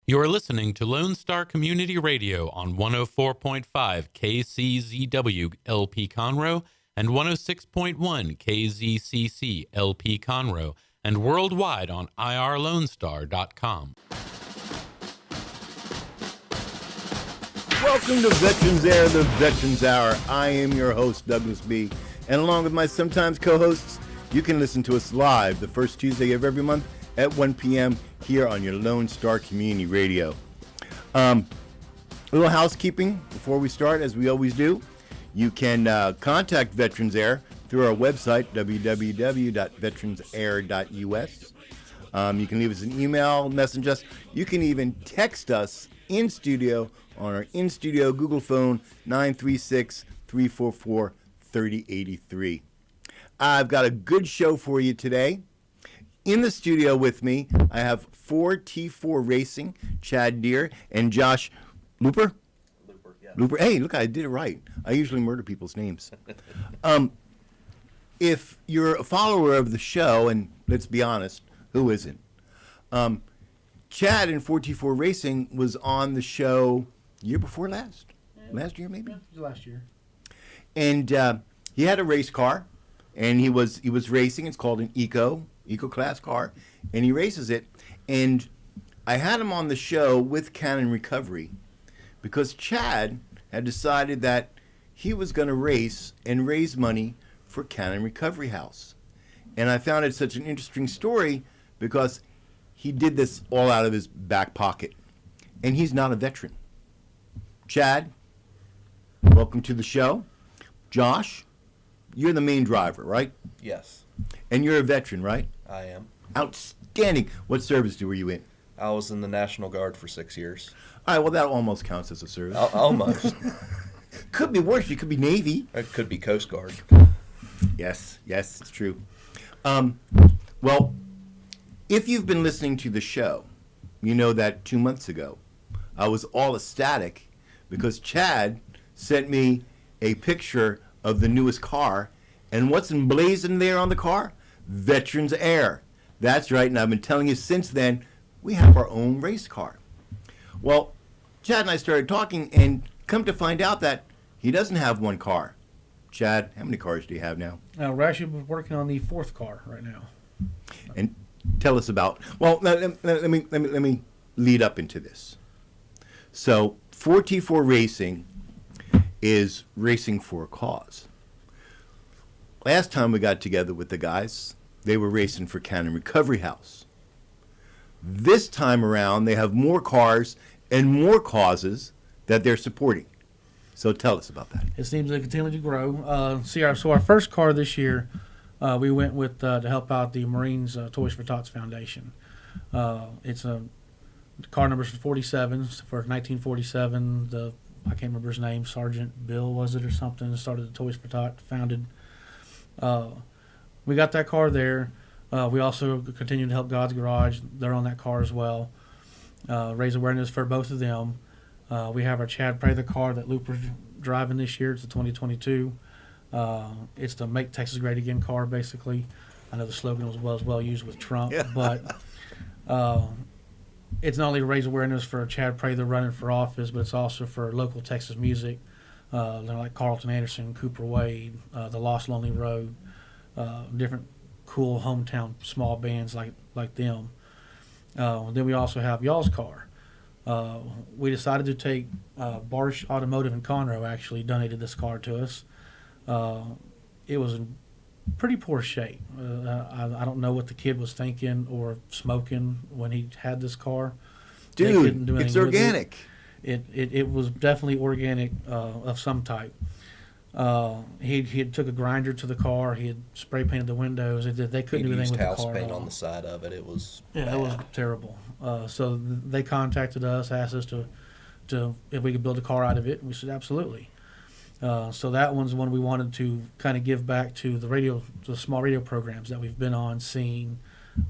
You are listening to Lone Star Community Radio on 104.5 KCZW LP Conroe and 106.1 KZCC LP Conroe and worldwide on irlonestar.com. Welcome to Veterans Air, the Veterans Hour. I am your host, DouglasB, and along with my sometimes co-hosts, you can listen to us live the first Tuesday of every month at 1 p.m. here on your Lone Star Community Radio. A little housekeeping before we start, as we always do. You can contact Veterans Air through our website, www.VeteransAir.us. You can leave us an email, message us. You can even text us in studio on our in-studio Google phone, 936-344-3083. I've got a good show for you today. In the studio with me, I have 4T4 Racing, Chad Deere, and Josh Looper. Yeah. Looper. Hey, look, I did it right. I usually murder people's names. If you're a follower of the show, and let's be honest, who isn't? Chad in 4T4 Racing was on the show year before last. Last year, maybe? Yeah, it was last year. And he had a race car, and he was racing. It's called an Eco class car, and he races it. And I had him on the show with Cannon Recovery because Chad had decided that he was going to race and raise money for Cannon Recovery House. And I found it such an interesting story because he did this all out of his back pocket, and he's not a veteran. Chad, welcome to the show. Josh, you're the main driver, right? Yes, And you're a veteran, right? I am. Outstanding. What service were you in? I was in the National Guard for 6 years. All right, well, that almost counts as a service. Almost. Could be worse. You could be Navy. It could be Coast Guard. Yes, it's true. Well, if you've been listening to the show, you know that 2 months ago, I was all ecstatic because Chad sent me a picture of the newest car, and what's emblazoned there on the car? Veterans Air. That's right, and I've been telling you since then, we have our own race car. Well, Chad and I started talking, and come to find out that he doesn't have one car. Chad, how many cars do you have now? We're actually working on the fourth car right now. And tell us about. Well, let me lead up into this. So, 4T4 Racing is racing for a cause. Last time we got together with the guys, they were racing for Cannon Recovery House. This time around, they have more cars and more causes that they're supporting. So tell us about that. It seems to continue to grow. Our first car this year, we went with to help out the Marines Toys for Tots Foundation. It's a car number 47 for 1947. I can't remember his name, Sergeant Bill was it or something, started the Toys for Tots, founded. We got that car there. We also continue to help God's Garage. They're on that car as well. Raise awareness for both of them. We have our Chad Pray the car that Looper's driving this year. It's the 2022. It's the Make Texas Great Again car, basically. I know the slogan was well used with Trump, but it's not only to raise awareness for Chad Prather running for office, but it's also for local Texas music, like Carlton Anderson, Cooper Wade, The Lost Lonely Road, different cool hometown small bands like them. Then we also have y'all's car. We decided to take Barsh Automotive in Conroe actually donated this car to us. It was in pretty poor shape. I don't know what the kid was thinking or smoking when he had this car. Dude, it's organic. It was definitely organic of some type. He had took a grinder to the car. He had spray painted the windows. They couldn't do anything with the car. He used house paint on the side of it. It was bad. It was terrible. So they contacted us, asked us to if we could build a car out of it, and we said absolutely. So that one's one we wanted to kind of give back to the small radio programs that we've been on, seen,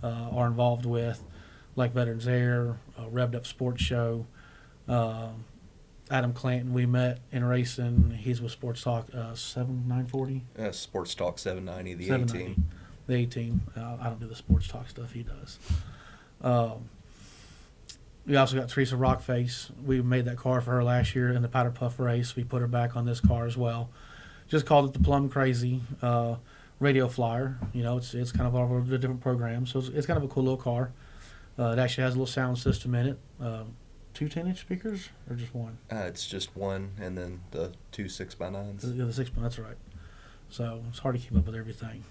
are involved with, like Veterans Air, Revved Up Sports Show. Adam Clanton we met in racing. He's with Sports Talk 940. Sports Talk 790, the 790. A-team. The A-team. I don't do the Sports Talk stuff. He does. We also got Teresa Rockface. We made that car for her last year in the Powder Puff race. We put her back on this car as well. Just called it the Plum Crazy Radio Flyer. You know, it's kind of all over the different programs. So it's kind of a cool little car. It actually has a little sound system in it. 2 10-inch speakers or just one? It's just one, and then the 2 6x9s. The 6x, that's right. So it's hard to keep up with everything.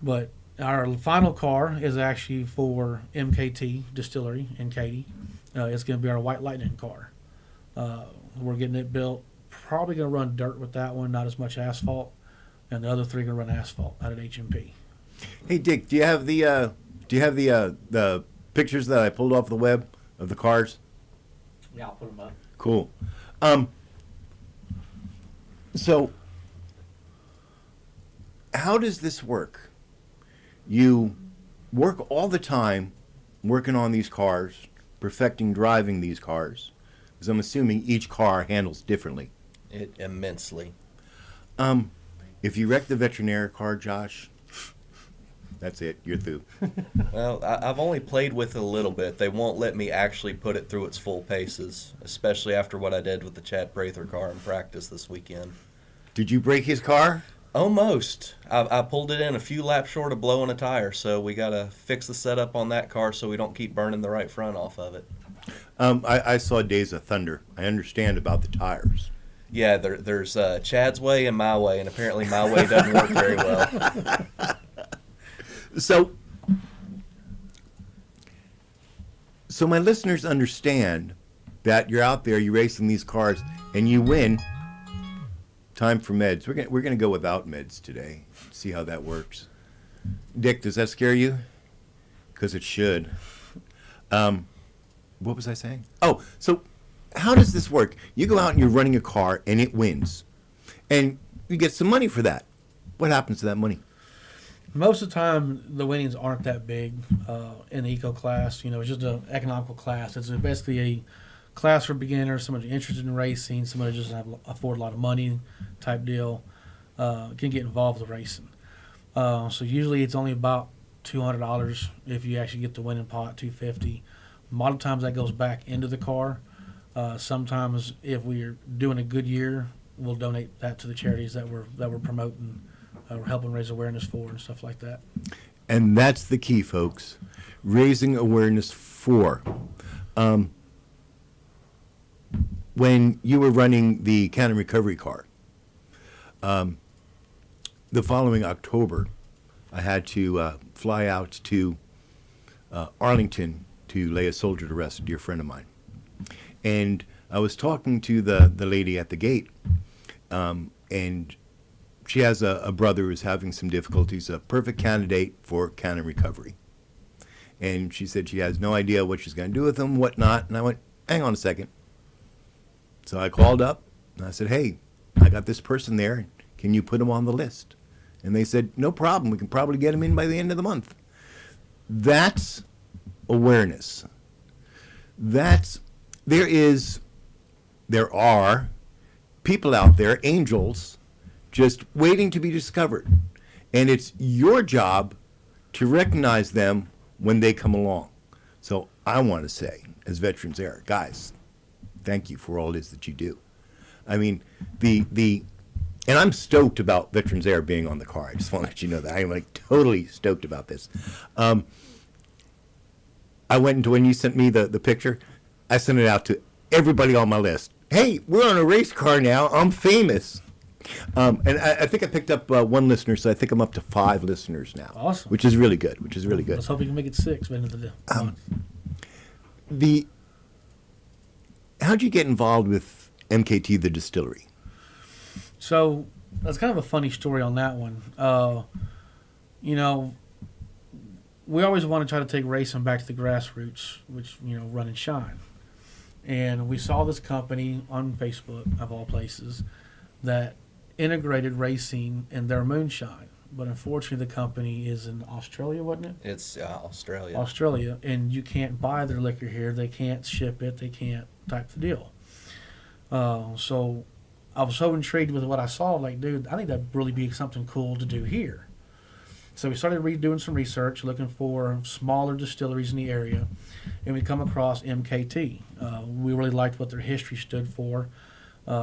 But our final car is actually for MKT Distillery in Katy. It's going to be our White Lightning car. We're getting it built. Probably going to run dirt with that one, not as much asphalt. And the other 3 going to run asphalt out at HMP. Hey Dick, do you have the pictures that I pulled off the web of the cars? Yeah, I'll put them up. Cool. So how does this work? You work all the time working on these cars, perfecting driving these cars, because I'm assuming each car handles differently. It immensely. If you wreck the VeteransAir car, Josh, that's it. You're through. Well, I've only played with it a little bit. They won't let me actually put it through its full paces, especially after what I did with the Chad Prather car in practice this weekend. Did you break his car? Almost. I pulled it in a few laps short of blowing a tire, so we got to fix the setup on that car so we don't keep burning the right front off of it. I saw Days of Thunder. I understand about the tires. Yeah, there's Chad's way and my way, and apparently my way doesn't work very well. So my listeners understand that you're out there, you're racing these cars, and you win. Time for meds. We're gonna go without meds today. See how that works. Dick, does that scare you? Because it should. What was I saying? Oh, so how does this work? You go out and you're running a car and it wins, and you get some money for that. What happens to that money? Most of the time, the winnings aren't that big in the eco class. You know, it's just an economical class. It's basically a class for beginners, somebody interested in racing, somebody just afford a lot of money type deal, can get involved with racing. So usually it's only about $200 if you actually get the winning pot, $250. A lot of times that goes back into the car. Sometimes if we're doing a good year, we'll donate that to the charities that we're promoting, we're helping raise awareness for and stuff like that. And that's the key, folks. Raising awareness for. When you were running the Cannon Recovery car, the following October, I had to fly out to Arlington to lay a soldier to rest, a dear friend of mine. And I was talking to the lady at the gate, and she has a brother who's having some difficulties, a perfect candidate for Cannon Recovery. And she said she has no idea what she's going to do with him, whatnot. And I went, hang on a second. So I called up and I said, hey, I got this person there. Can you put him on the list? And they said, no problem. We can probably get him in by the end of the month. That's awareness. There are people out there, angels, just waiting to be discovered. And it's your job to recognize them when they come along. So I want to say, as Veterans Air, guys, thank you for all it is that you do. I mean, and I'm stoked about Veterans Air being on the car. I just want to let you know that. I'm like totally stoked about this. I went into, when you sent me the picture, I sent it out to everybody on my list. Hey, we're on a race car now. I'm famous. And I think I picked up one listener, so I think I'm up to 5 listeners now. Awesome. Which is really good. Let's hope we can make it 6 by the end of the month. How'd you get involved with MKT, the distillery? So that's kind of a funny story on that one. You know, we always want to try to take racing back to the grassroots, which, you know, run and shine. And we saw this company on Facebook, of all places, that integrated racing in their moonshine. But unfortunately, the company is in Australia, wasn't it? It's Australia. Australia, and you can't buy their liquor here. They can't ship it. They can't type the deal. So I was so intrigued with what I saw. Like, dude, I think that'd really be something cool to do here. So we started doing some research, looking for smaller distilleries in the area, and we come across MKT. We really liked what their history stood for.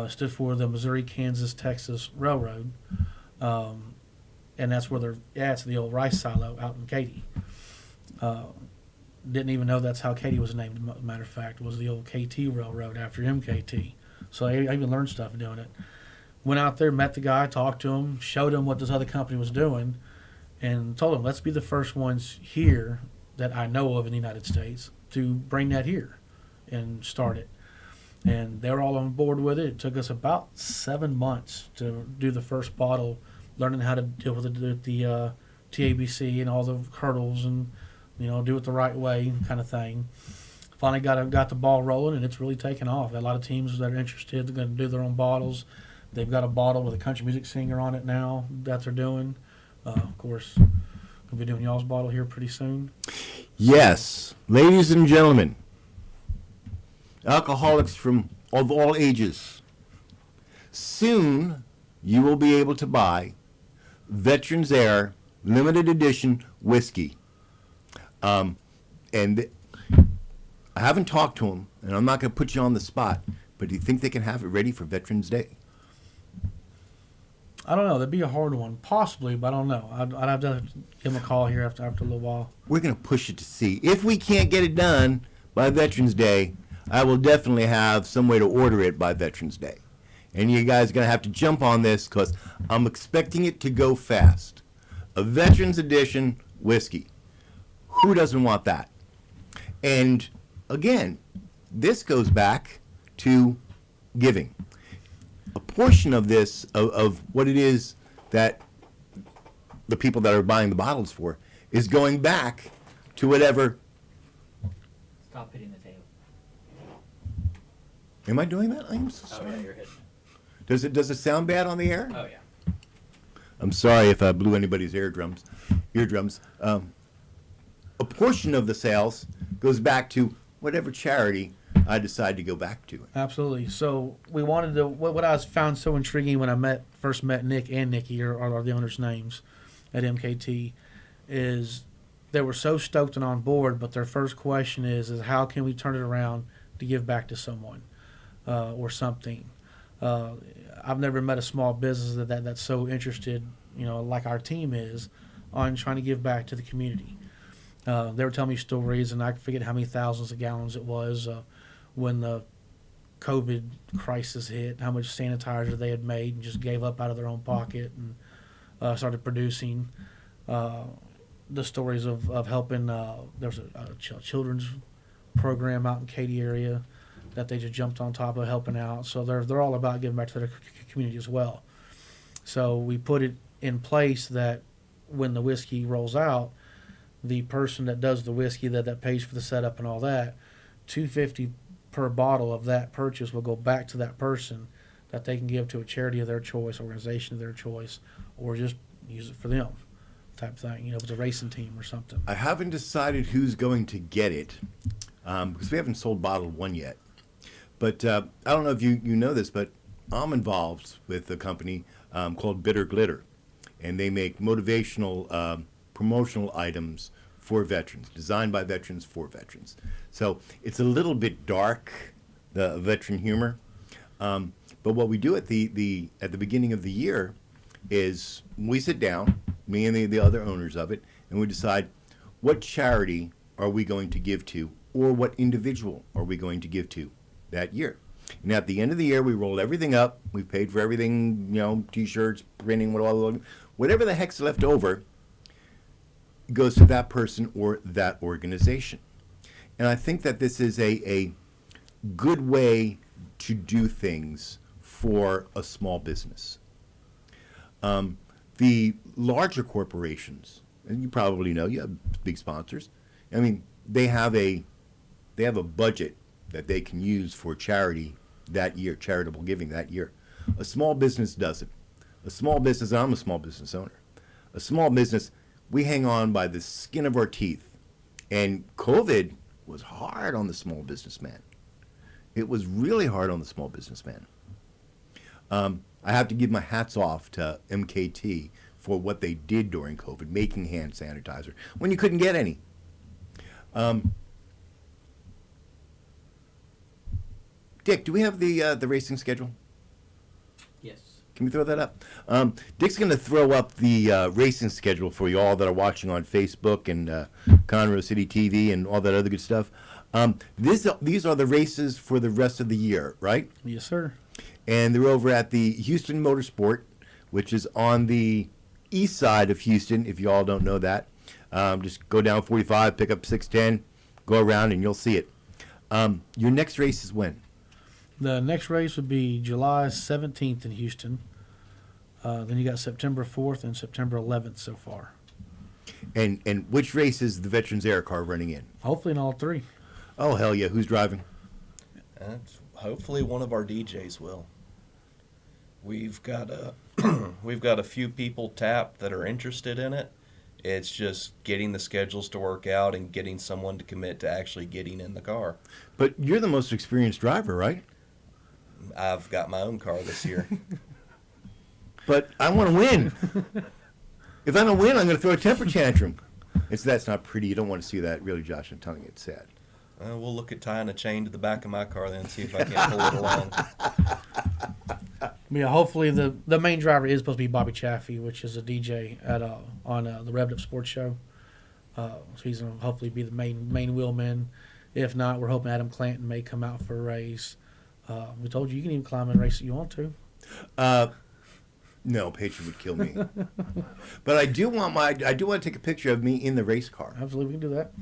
Stood for the Missouri, Kansas, Texas Railroad, and that's where it's the old rice silo out in Katy. Didn't even know that's how Katy was named. Matter of fact, it was the old KT Railroad after MKT. So I even learned stuff doing it. Went out there, met the guy, talked to him, showed him what this other company was doing, and told him, let's be the first ones here that I know of in the United States to bring that here and start it. And they were all on board with it. It took us about 7 months to do the first bottle, learning how to deal with the TABC and all the hurdles and, do it the right way kind of thing. Finally got the ball rolling, and it's really taken off. Got a lot of teams that are interested. They're going to do their own bottles. They've got a bottle with a country music singer on it now that they're doing. Of course, we'll be doing y'all's bottle here pretty soon. Yes, ladies and gentlemen, alcoholics of all ages, soon you will be able to buy Veterans Air limited edition whiskey. And I haven't talked to them, and I'm not going to put you on the spot, but do you think they can have it ready for Veterans Day? I don't know. That'd be a hard one. Possibly, but I don't know. I'd have to give them a call here after a little while. We're going to push it to see. If we can't get it done by Veterans Day, I will definitely have some way to order it by Veterans Day. And you guys are going to have to jump on this because I'm expecting it to go fast. A Veterans Edition whiskey. Who doesn't want that? And again, this goes back to giving. A portion of this, of what it is that the people that are buying the bottles for, is going back to whatever. Stop hitting the table. Am I doing that? I'm so Oh sorry. yeah, you're hitting. Does it sound bad on the air? Oh yeah. I'm sorry if I blew anybody's eardrums. A portion of the sales goes back to whatever charity I decide to go back to. Absolutely. So we wanted to. What I found so intriguing when I first met Nick and Nikki, are the owners' names at MKT, is they were so stoked and on board. But their first question is how can we turn it around to give back to someone or something. I've never met a small business that's so interested, like our team is, on trying to give back to the community. They were telling me stories, and I forget how many thousands of gallons it was when the COVID crisis hit, how much sanitizer they had made and just gave up out of their own pocket and started producing. The stories of helping, there was a children's program out in Katy area that they just jumped on top of helping out. So they're all about giving back to their community as well. So we put it in place that when the whiskey rolls out, the person that does the whiskey that pays for the setup and all that, $250 per bottle of that purchase will go back to that person that they can give to a charity of their choice, organization of their choice, or just use it for them type thing. If it's a racing team or something. I haven't decided who's going to get it because we haven't sold bottle one yet. But I don't know if you know this, but I'm involved with a company called Bitter Glitter, and they make motivational promotional items for veterans, designed by veterans for veterans. So it's a little bit dark, the veteran humor. But what we do at the beginning of the year is we sit down, me and the other owners of it, and we decide what charity are we going to give to, or what individual are we going to give to that year. And at the end of the year, we roll everything up. We've paid for everything, T-shirts, printing, whatever the heck's left over goes to that person or that organization. And I think that this is a good way to do things for a small business. The larger corporations, and you probably know, you have big sponsors. I mean, they have a budget that they can use for charity that year, charitable giving that year. A small business doesn't. A small business, I'm a small business owner. A small business, we hang on by the skin of our teeth. And COVID was hard on the small businessman. It was really hard on the small businessman. I have to give my hats off to MKT for what they did during COVID, making hand sanitizer when you couldn't get any. Dick, do we have the racing schedule? Yes. Can we throw that up? Dick's going to throw up the racing schedule for you all that are watching on Facebook and Conroe City TV and all that other good stuff. These are the races for the rest of the year, right? Yes, sir. And they're over at the Houston Motorsport, which is on the east side of Houston, if you all don't know that. Just go down 45, pick up 610, go around, and you'll see it. Your next race is when? The next race would be July 17th in Houston. Then you got September 4th and September 11th so far. And which race is the Veterans Air car running in? Hopefully in all three. Oh, hell yeah. Who's driving? Hopefully one of our DJs will. We've got a few people tapped that are interested in it. It's just getting the schedules to work out and getting someone to commit to actually getting in the car. But you're the most experienced driver, right? I've got my own car this year. But I want to win. If I don't win, I'm going to throw a temper tantrum. That's not pretty. You don't want to see that, really, Josh. I'm telling you, it's sad. We'll look at tying a chain to the back of my car then and see if I can pull it along. Yeah, hopefully the main driver is supposed to be Bobby Chaffee, which is a DJ on the Revved Up Sports Show. So he's going to hopefully be the main wheelman. If not, we're hoping Adam Clanton may come out for a race. We told you can even climb and race if you want to. No, Patriot would kill me. But I do want to take a picture of me in the race car. Absolutely, we can do that.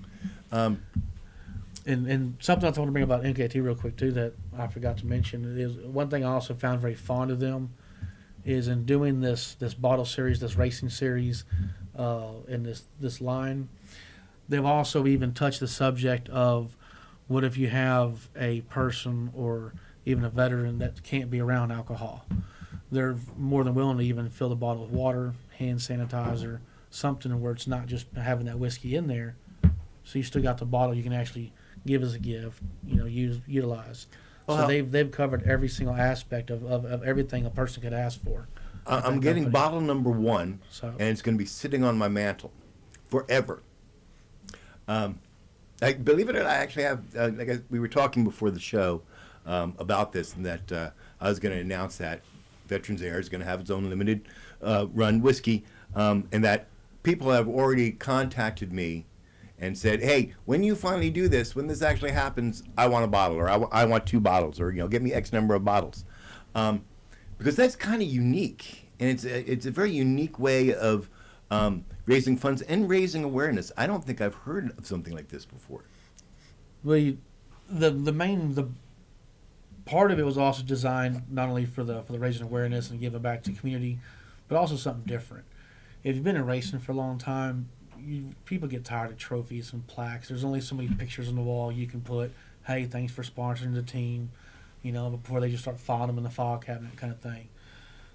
And something else I want to bring about NKT real quick too that I forgot to mention is one thing I also found very fond of them is in doing this bottle series, this racing series, in this line. They've also even touched the subject of what if you have a person or even a veteran that can't be around alcohol. They're more than willing to even fill the bottle with water, hand sanitizer, something where it's not just having that whiskey in there. So you still got the bottle you can actually give as a gift, utilize. So they've covered every single aspect of everything a person could ask for. I'm getting bottle number 1, and it's going to be sitting on my mantle forever. Believe it or not, I actually have, we were talking before the show about this, and that I was going to announce that Veterans Air is going to have its own limited run whiskey, and that people have already contacted me and said, hey, when you finally do this, when this actually happens, I want a bottle, or I want 2 bottles, or get me X number of bottles, because that's kind of unique, and it's a very unique way of raising funds and raising awareness. I don't think I've heard of something like this before. Well, the part of it was also designed not only for the raising awareness and giving back to the community, but also something different. If you've been in racing for a long time, people get tired of trophies and plaques. There's only so many pictures on the wall you can put, hey, thanks for sponsoring the team, before they just start filing them in the file cabinet kind of thing.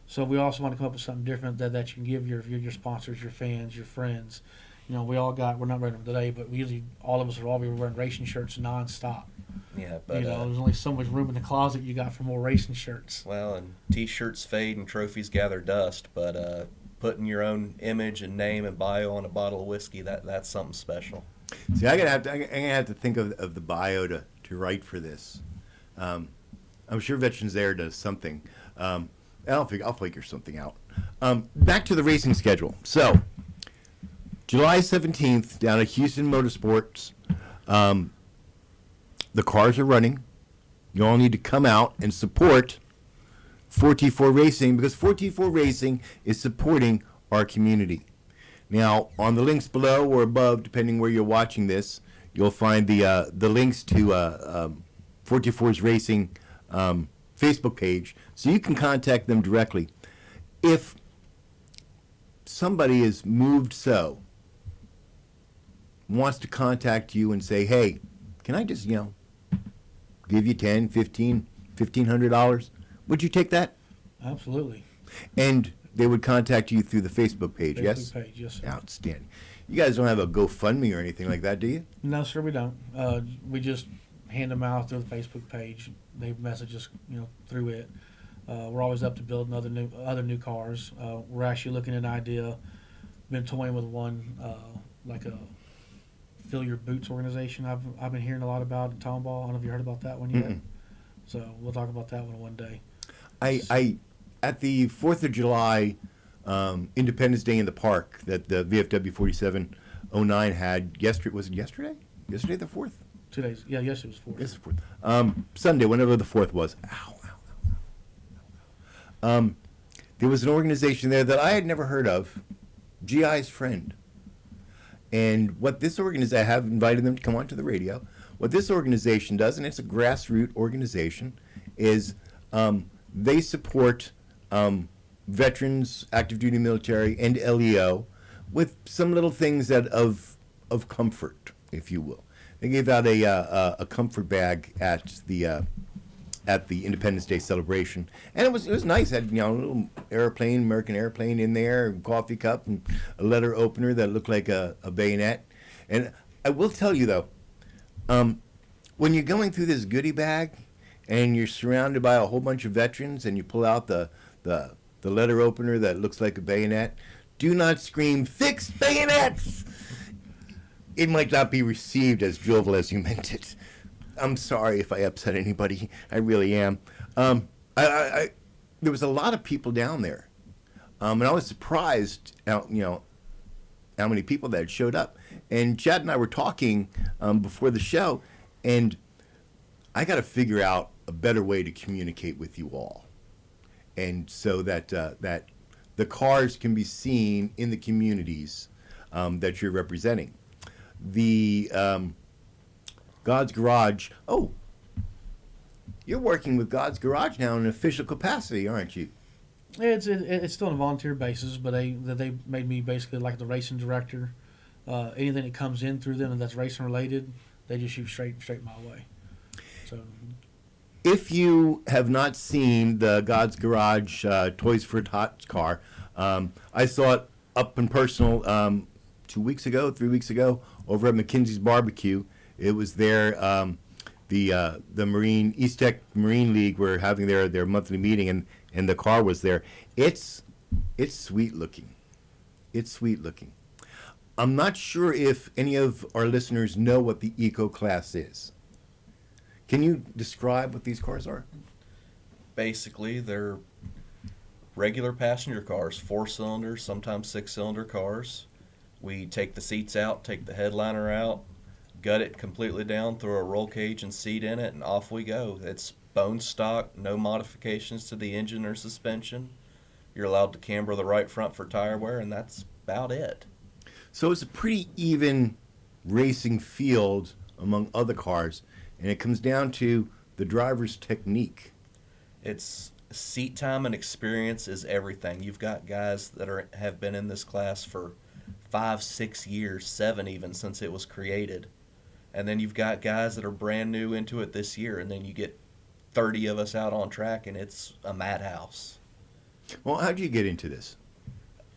So we also want to come up with something different that you can give your sponsors, your fans, your friends. We're not wearing them today, but all of us are wearing racing shirts nonstop. Yeah, but there's only so much room in the closet you got for more racing shirts. Well, and T-shirts fade and trophies gather dust, but putting your own image and name and bio on a bottle of whiskey, that's something special. See, I'm gonna have to think of the bio to write for this. I'm sure Veterans Air does something. I'll figure something out. Back to the racing schedule. So, July 17th down at Houston Motorsports. The cars are running. You all need to come out and support 4T4 Racing, because 4T4 Racing is supporting our community. Now, on the links below or above, depending where you're watching this, you'll find the links to 4T4's Racing Facebook page, so you can contact them directly. If somebody is moved wants to contact you and say, hey, can I just, give you $10, $15, $1,500, would you take that? Absolutely. And they would contact you through the Facebook page, yes? Facebook page, yes, sir. Outstanding. You guys don't have a GoFundMe or anything like that, do you? No, sir, we don't. We just hand them out through the Facebook page. They message us, through it. We're always up to building other new cars. We're actually looking at an idea. Been toying with one like a Fill Your Boots organization. I've been hearing a lot about at Tomball. I don't know if you heard about that one yet. Mm-mm. So we'll talk about that one day. I at the 4th of July Independence Day in the park that the VFW 4709 had yesterday. Was it yesterday? Yesterday the 4th? 2 days. Yeah, yes, it was 4. Yes, the 4th. Sunday, whenever the 4th was. Ow, ow, ow, ow. There was an organization there that I had never heard of, GI's Friend. And what this organization, I have invited them to come onto the radio. What this organization does, and it's a grassroots organization, is they support veterans, active duty military, and LEO with some little things that of comfort, if you will. They gave out a comfort bag at the Independence Day celebration, and it was nice. It had a little airplane, American airplane in there, a coffee cup, and a letter opener that looked like a bayonet. And I will tell you though, when you're going through this goodie bag, and you're surrounded by a whole bunch of veterans, and you pull out the letter opener that looks like a bayonet, do not scream "Fix bayonets!" It might not be received as jovial as you meant it. I'm sorry if I upset anybody. I really am. There was a lot of people down there, and I was surprised, how many people that had showed up. And Chad and I were talking before the show, and I got to figure out a better way to communicate with you all, and so that that the cars can be seen in the communities that you're representing. The God's Garage. Oh, you're working with God's Garage now in an official capacity, aren't you? It's still on a volunteer basis, but they made me basically like the racing director. Anything that comes in through them and that's racing related, they just shoot straight my way. So, if you have not seen the God's Garage Toys for Tots car, I saw it up and personal 3 weeks ago, over at McKinsey's Barbecue. It was there. The Marine East Tech Marine League were having their monthly meeting, and the car was there. It's sweet looking. It's sweet looking. I'm not sure if any of our listeners know what the Eco Class is. Can you describe what these cars are? Basically, they're regular passenger cars, 4-cylinder, sometimes 6-cylinder cars. We take the seats out, take the headliner out, gut it completely down, throw a roll cage and seat in it, and off we go. It's bone stock, no modifications to the engine or suspension. You're allowed to camber the right front for tire wear, and that's about it. So it's a pretty even racing field among other cars, and it comes down to the driver's technique. It's seat time and experience is everything. You've got guys that have been in this class for 5, 6 years, 7 even, since it was created. And then you've got guys that are brand new into it this year, and then you get 30 of us out on track, and it's a madhouse. Well, how did you get into this?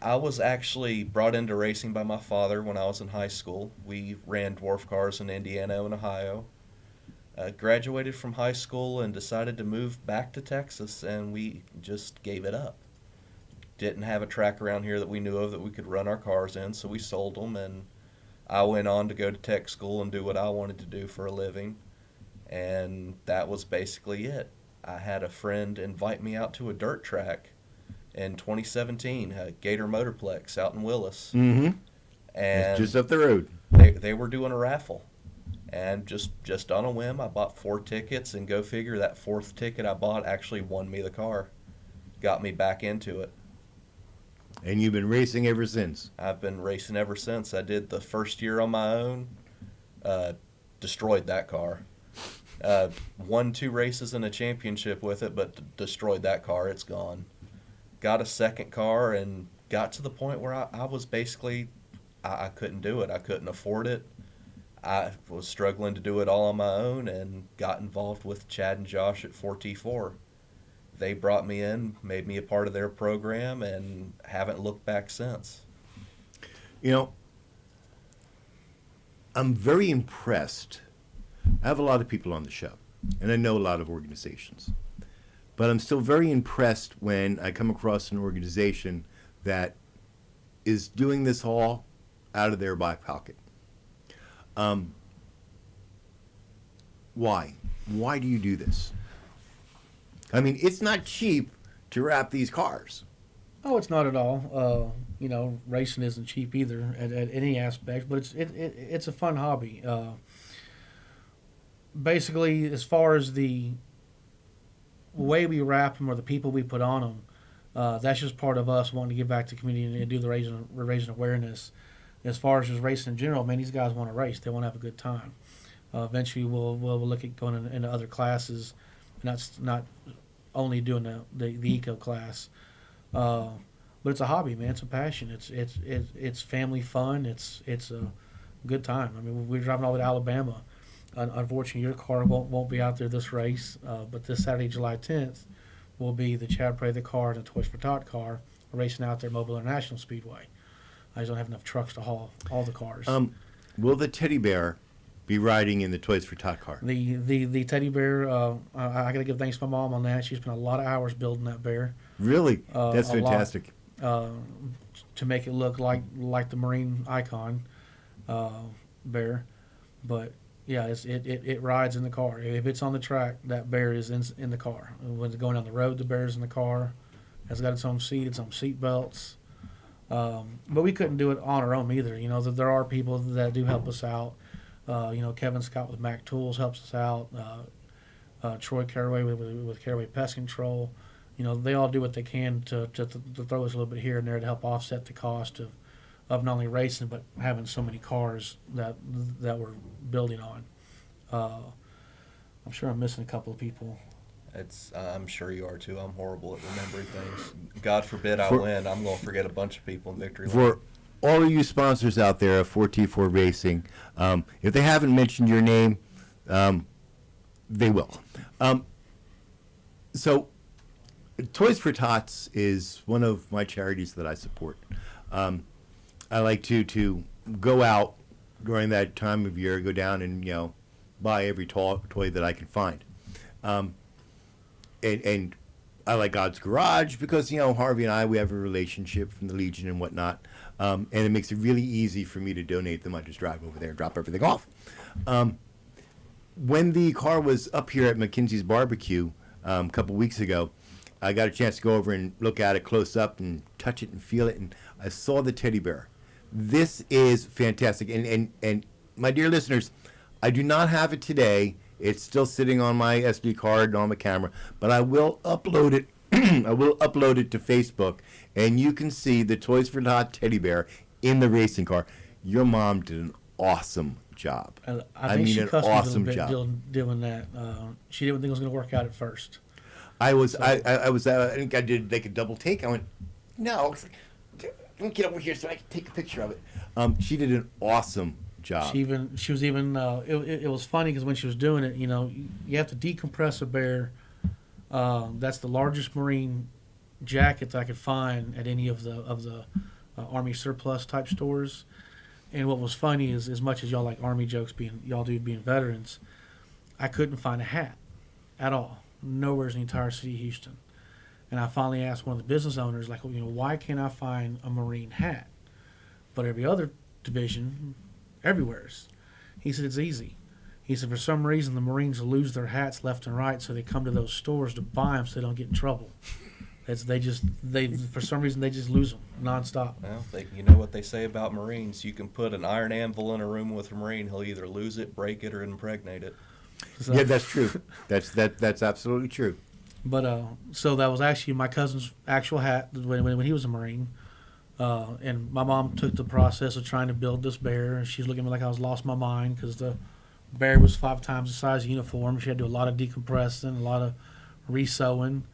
I was actually brought into racing by my father when I was in high school. We ran dwarf cars in Indiana and Ohio. Graduated from high school and decided to move back to Texas, and we just gave it up. Didn't have a track around here that we knew of that we could run our cars in, so we sold them, and I went on to go to tech school and do what I wanted to do for a living, and that was basically it. I had a friend invite me out to a dirt track in 2017, Gator Motorplex out in Willis. Mm-hmm. And it's just up the road. They were doing a raffle. And just on a whim, I bought 4 tickets, and go figure, that 4th ticket I bought actually won me the car. Got me back into it. And you've been racing ever since. I've been racing ever since. I did the first year on my own, destroyed that car. Won 2 races and a championship with it, but destroyed that car. It's gone. Got a second car and got to the point where I was basically, I couldn't do it. I couldn't afford it. I was struggling to do it all on my own, and got involved with Chad and Josh at 4T4. They brought me in, made me a part of their program, and haven't looked back since. You know, I'm very impressed. I have a lot of people on the show, and I know a lot of organizations. but I'm still very impressed when I come across an organization that is doing this all out of their back pocket. Why? Why do you do this? I mean, it's not cheap to wrap these cars. Oh, it's not at all. Racing isn't cheap either at any aspect, but it's a fun hobby. Basically, as far as the way we wrap them or the people we put on them, that's just part of us wanting to give back to the community and do the raising awareness. As far as just racing in general, man, these guys want to race. They want to have a good time. Eventually, we'll look at going into other classes, and that's not only doing the eco class. But it's a hobby, man. It's a passion. It's family fun. It's a good time. I mean, we're driving all the way to Alabama. Unfortunately, your car won't be out there this race, but this Saturday, July 10th, will be the Chad Prather car and the Toys for Tot car racing out there at Mobile International Speedway. I just don't have enough trucks to haul all the cars. Will the teddy bear be riding in the Toys for Tot car? The teddy bear, I got to give thanks to my mom on that. She spent a lot of hours building that bear. Really? That's fantastic. To make it look like the Marine icon bear. But yeah, it rides in the car. If it's on the track, that bear is in the car. When it's going down the road, the bear's in the car. It's got its own seat, its own seat belts. But we couldn't do it on our own either. There are people that do help us out. Kevin Scott with Mac Tools helps us out. Troy Caraway with Caraway Pest Control. They all do what they can to throw us a little bit here and there to help offset the cost of not only racing but having so many cars that we're building on. I'm sure I'm missing a couple of people. I'm sure you are too. I'm horrible at remembering things. God forbid I win. I'm going to forget a bunch of people in victory lane. For all of you sponsors out there of 4T4 Racing, if they haven't mentioned your name, they will. So, Toys for Tots is one of my charities that I support. I like to go out during that time of year, go down and buy every toy that I can find. And I like God's Garage because Harvey and we have a relationship from the Legion and whatnot, and it makes it really easy for me to donate them. I just drive over there and drop everything off. When the car was up here at McKinsey's Barbecue a couple weeks ago, I got a chance to go over and look at it close up and touch it and feel it, and I saw the teddy bear. This is fantastic, and my dear listeners, I do not have it today. It's still sitting on my SD card and on my camera, but I will upload it. I will upload it to Facebook, and you can see the Toys for Tot teddy bear in the racing car. Your mom did an awesome job. I think she cussed me a little bit doing that. She didn't think it was going to work out at first. I think I did like a double take. I went, no, let me get over here so I can take a picture of it. She did an awesome job. She was even. It was funny because when she was doing it, you have to decompress a bear. That's the largest Marine jacket that I could find at any of the Army surplus type stores. And what was funny is, as much as y'all like Army jokes, being veterans, I couldn't find a hat at all. Nowhere in the entire city of Houston. And I finally asked one of the business owners, like, why can't I find a Marine hat? But every other division, everywhere's. He said, it's easy. He said, for some reason, the Marines lose their hats left and right, so they come to those stores to buy them so they don't get in trouble. For some reason, they just lose them nonstop. Well, you know what they say about Marines. You can put an iron anvil in a room with a Marine. He'll either lose it, break it, or impregnate it. So, yeah, that's true. That's absolutely true. But so that was actually my cousin's actual hat when he was a Marine. And my mom took the process of trying to build this bear, and she's looking at me like I was lost my mind because the bear was 5 times the size of the uniform. She had to do a lot of decompressing, a lot of re-sewing.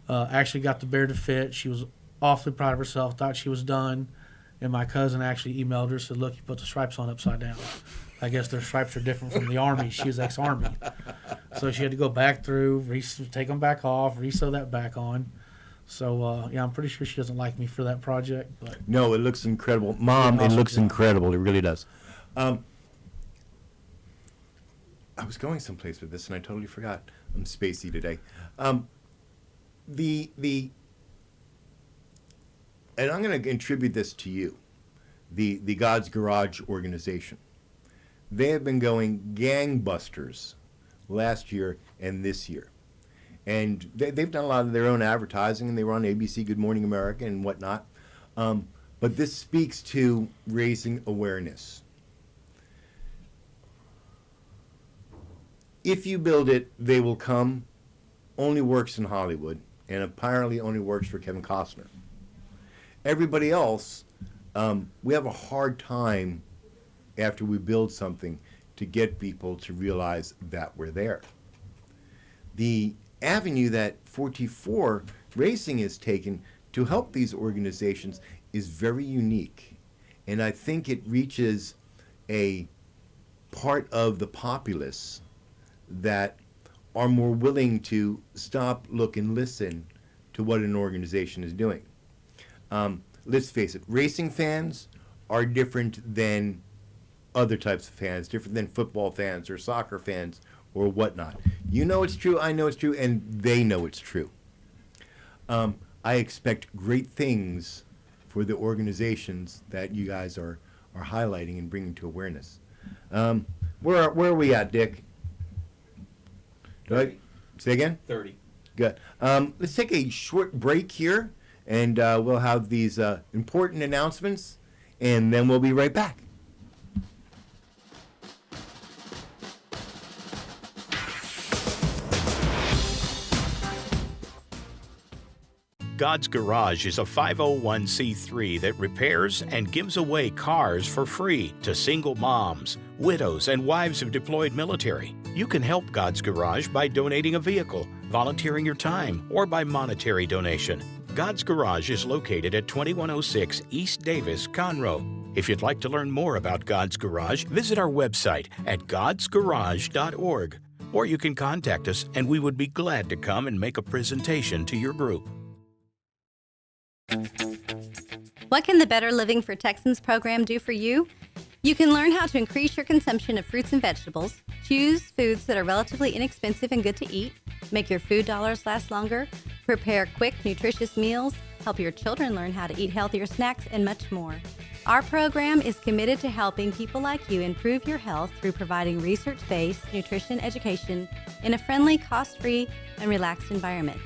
Actually got the bear to fit. She was awfully proud of herself, thought she was done. And my cousin actually emailed her and said, look, you put the stripes on upside down. I guess their stripes are different from the Army. She was ex-Army. So she had to go back through, take them back off, re-sew that back on. So, I'm pretty sure she doesn't like me for that project. But no, it looks incredible. Mom, it looks incredible. It really does. I was going someplace with this, and I totally forgot. I'm spacey today. the and I'm going to attribute this to you, the God's Garage organization. They have been going gangbusters last year and this year. And they've done a lot of their own advertising, and they were on ABC Good Morning America and whatnot. But this speaks to raising awareness. If you build it, they will come. Only works in Hollywood, and apparently only works for Kevin Costner. Everybody else, we have a hard time after we build something to get people to realize that we're there. The avenue that 44 Racing has taken to help these organizations is very unique, and I think it reaches a part of the populace that are more willing to stop, look, and listen to what an organization is doing. Let's face it, racing fans are different than other types of fans, different than football fans or soccer fans or whatnot. You know it's true, I know it's true, and they know it's true. I expect great things for the organizations that you guys are highlighting and bringing to awareness. Where are we at, Dick? Say again? 30. Good. Let's take a short break here, and we'll have these important announcements, and then we'll be right back. God's Garage is a 501c3 that repairs and gives away cars for free to single moms, widows, and wives of deployed military. You can help God's Garage by donating a vehicle, volunteering your time, or by monetary donation. God's Garage is located at 2106 East Davis, Conroe. If you'd like to learn more about God's Garage, visit our website at godsgarage.org. Or you can contact us, and we would be glad to come and make a presentation to your group. What can the Better Living for Texans program do for you? You can learn how to increase your consumption of fruits and vegetables, choose foods that are relatively inexpensive and good to eat, make your food dollars last longer, prepare quick, nutritious meals, help your children learn how to eat healthier snacks, and much more. Our program is committed to helping people like you improve your health through providing research-based nutrition education in a friendly, cost-free, and relaxed environment.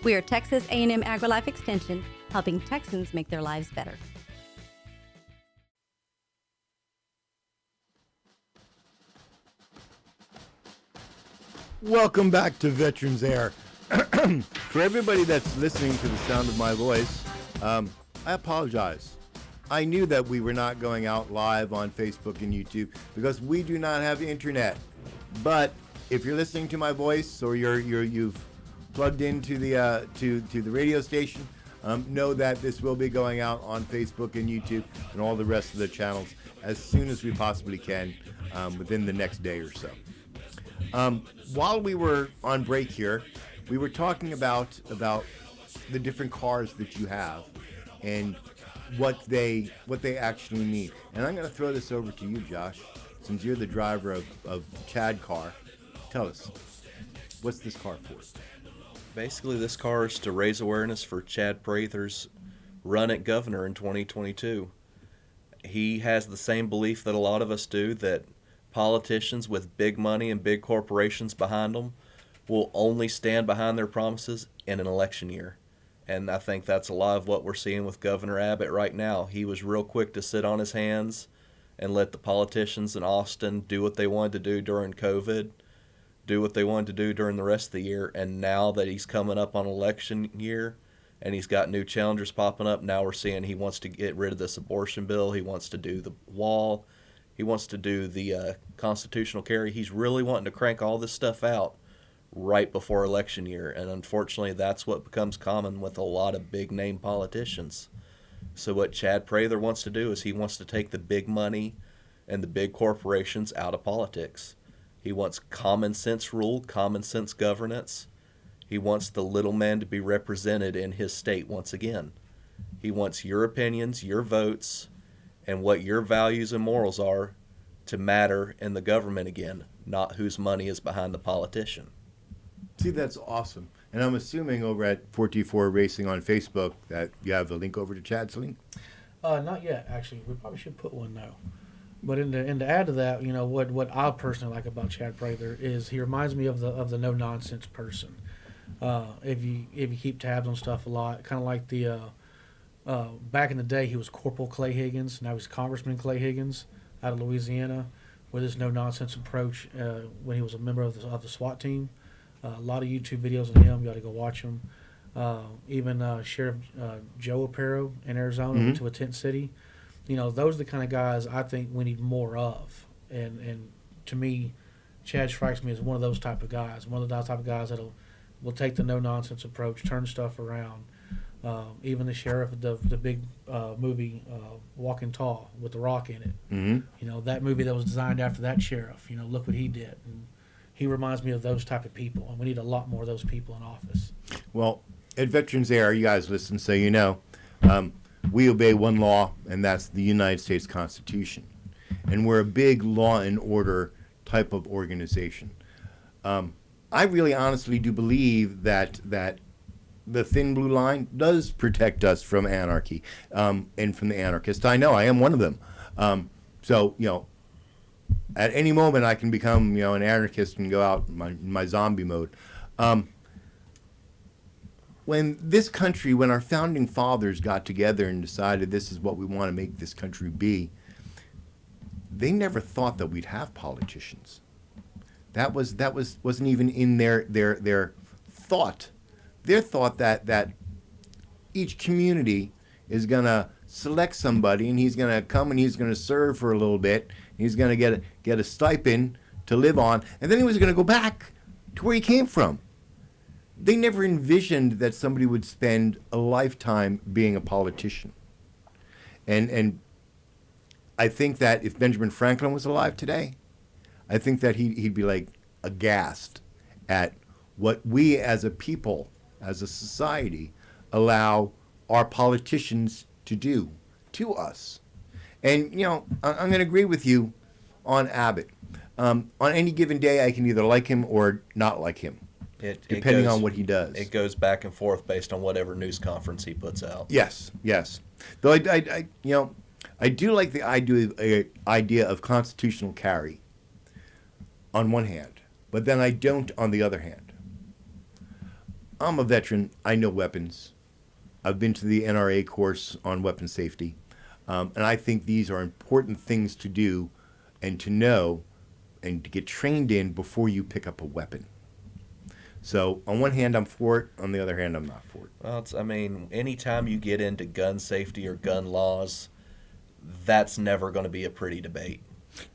We are Texas A&M AgriLife Extension, helping Texans make their lives better. Welcome back to Veterans Air. For everybody that's listening to the sound of my voice, I apologize. I knew that we were not going out live on Facebook and YouTube because we do not have internet. But if you're listening to my voice or you've plugged into the to the radio station, know that this will be going out on Facebook and YouTube and all the rest of the channels as soon as we possibly can, within the next day or so. While we were on break here, we were talking about the different cars that you have and what they actually mean. And I'm going to throw this over to you, Josh, since you're the driver of Chad car. Tell us, what's this car for? Basically, this car is to raise awareness for Chad Prather's run at governor in 2022. He has the same belief that a lot of us do, that politicians with big money and big corporations behind them will only stand behind their promises in an election year. And I think that's a lot of what we're seeing with Governor Abbott right now. He was real quick to sit on his hands and let the politicians in Austin do what they wanted to do during COVID, do what they wanted to do during the rest of the year. And now that he's coming up on election year and he's got new challengers popping up, now we're seeing he wants to get rid of this abortion bill. He wants to do the wall. He wants to do the constitutional carry. He's really wanting to crank all this stuff out right before election year. And unfortunately, that's what becomes common with a lot of big-name politicians. So what Chad Prather wants to do is he wants to take the big money and the big corporations out of politics. He wants common sense rule, common sense governance. He wants the little man to be represented in his state once again. He wants your opinions, your votes, and what your values and morals are to matter in the government again, not whose money is behind the politician. See, that's awesome. And I'm assuming over at 4T4 Racing on Facebook that you have the link over to Chad's link. Not yet, actually. We probably should put one though. But in to add to that, you know, what I personally like about Chad Prather is he reminds me of the no nonsense person. If you keep tabs on stuff a lot, kind of like the back in the day, he was Corporal Clay Higgins. Now he's Congressman Clay Higgins out of Louisiana, with his no nonsense approach when he was a member of the SWAT team. A lot of YouTube videos on him. You got to go watch them. Even Sheriff Joe Aparo in Arizona went to a tent city. You know, those are the kind of guys I think we need more of. And to me, Chad strikes me as one of those type of guys. One of those type of guys that will take the no nonsense approach, turn stuff around. Even the sheriff of the big movie Walking Tall with The Rock in it. Mm-hmm. You know, that movie that was designed after that sheriff. You know, look what he did. And he reminds me of those type of people, and we need a lot more of those people in office. Well, at Veterans Air, you guys listen, so you know, we obey one law, and that's the United States Constitution. And we're a big law and order type of organization. I really honestly do believe that the thin blue line does protect us from anarchy and from the anarchists. I know I am one of them. So, you know, at any moment I can become, you know, an anarchist and go out in my zombie mode. When this country, when our founding fathers got together and decided this is what we want to make this country be, they never thought that we'd have politicians. That wasn't even in their thought. Their thought that each community is gonna select somebody and he's gonna come and he's gonna serve for a little bit. He's gonna get a stipend to live on, and then he was gonna go back to where he came from. They never envisioned that somebody would spend a lifetime being a politician. And I think that if Benjamin Franklin was alive today, I think that he'd be like aghast at what we as a people, as a society, allow our politicians to do to us. And, you know, I'm going to agree with you on Abbott. On any given day, I can either like him or not like him. Depending on what he does. It goes back and forth based on whatever news conference he puts out. Yes. Though I do like the idea of constitutional carry on one hand, but then I don't on the other hand. I'm a veteran. I know weapons. I've been to the NRA course on weapon safety, and I think these are important things to do and to know and to get trained in before you pick up a weapon. So on one hand, I'm for it. On the other hand, I'm not for it. Well, anytime you get into gun safety or gun laws, that's never going to be a pretty debate.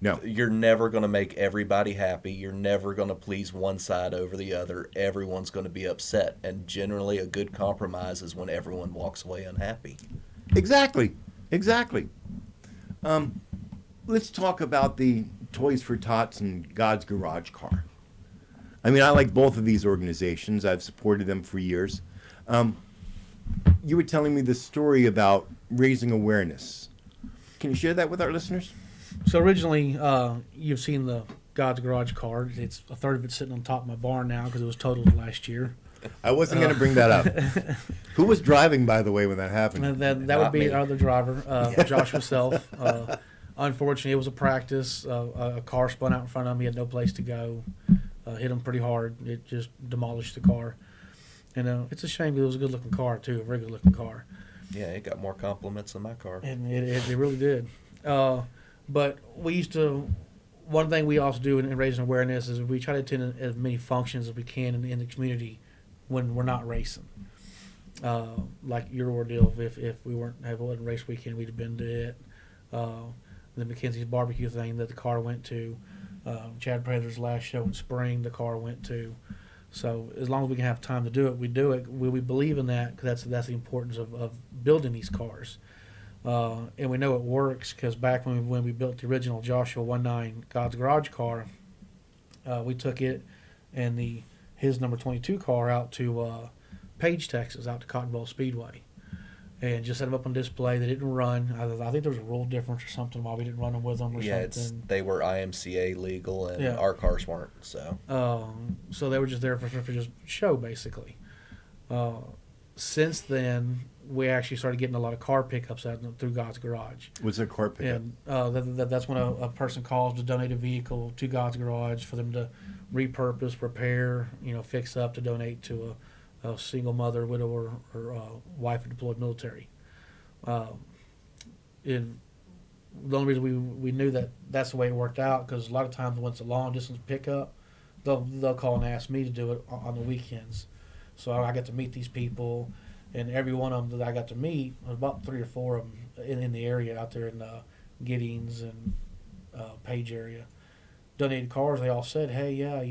No. You're never going to make everybody happy. You're never going to please one side over the other. Everyone's going to be upset. And generally, a good compromise is when everyone walks away unhappy. Exactly. Let's talk about the Toys for Tots and God's Garage Car. I mean, I like both of these organizations. I've supported them for years. You were telling me the story about raising awareness. Can you share that with our listeners? So originally, you've seen the God's Garage car. It's a third of it sitting on top of my barn now because it was totaled last year. I wasn't going to bring that up. Who was driving, by the way, when that happened? That would be our other driver, Josh himself. Unfortunately, it was a practice. A car spun out in front of him. He had no place to go. Hit him pretty hard. It just demolished the car. And it's a shame. It was a good-looking car, too, a very good-looking car. Yeah, it got more compliments than my car. And it really did. But one thing we also do in raising awareness is we try to attend as many functions as we can in the community when we're not racing. Like your ordeal, if we wasn't race weekend, we'd have been to it. The Mackenzie's barbecue thing that the car went to. Chad Prather's last show in spring, the car went to. So as long as we can have time to do it, we do it. We believe in that because that's the importance of building these cars. And we know it works because back when we built the original Joshua 19 God's Garage car, we took it and his number 22 car out to Page, Texas, out to Cotton Bowl Speedway. And just set them up on display. They didn't run. I think there was a rule difference or something why we didn't run them with them or something. They were IMCA legal and our cars weren't. So so they were just there for just show, basically. Since then, we actually started getting a lot of car pickups through God's Garage. What's a car pickup? And that's when a person calls to donate a vehicle to God's Garage for them to repurpose, repair, fix up, to donate to a single mother, widow, or wife of deployed military. And the only reason we knew that that's the way it worked out, because a lot of times when it's a long distance pickup, they'll call and ask me to do it on the weekends. So I got to meet these people, and every one of them that I got to meet, about 3 or 4 of them in the area out there in Giddings and Page area, donated cars. They all said, "Hey, yeah,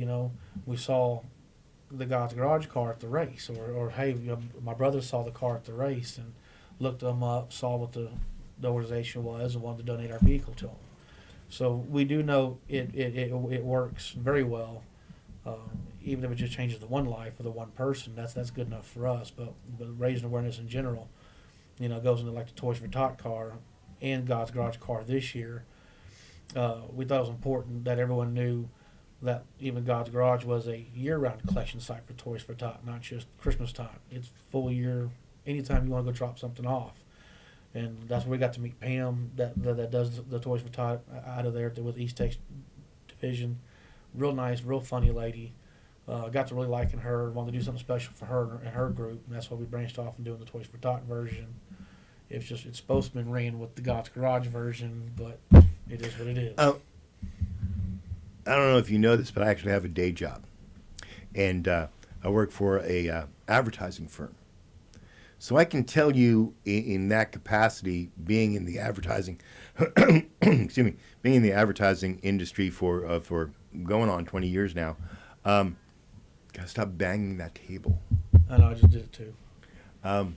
we saw the God's Garage car at the race," or "Hey, my brother saw the car at the race and looked them up, saw what the organization was, and wanted to donate our vehicle to them." So we do know it works very well. Even if it just changes the one life or the one person, that's good enough for us. But raising awareness in general, goes into like the Toys for Tot car and God's Garage car this year. We thought it was important that everyone knew that even God's Garage was a year-round collection site for Toys for Tot, not just Christmas time. It's full year, anytime you want to go drop something off. And that's where we got to meet Pam, that does the Toys for Tot out of there with East Texas Division. Real nice, real funny lady. Got to really liking her, wanted to do something special for her and her group, and that's why we branched off and doing the Toys for Tot version. It's supposed to be ran with the God's Garage version, but it is what it is. I don't know if you know this, but I actually have a day job, and I work for a advertising firm. So I can tell you, in that capacity, being in the advertising, excuse me, being in the advertising industry for going on 20 years now, gotta stop banging that table. I know, I just did it too. So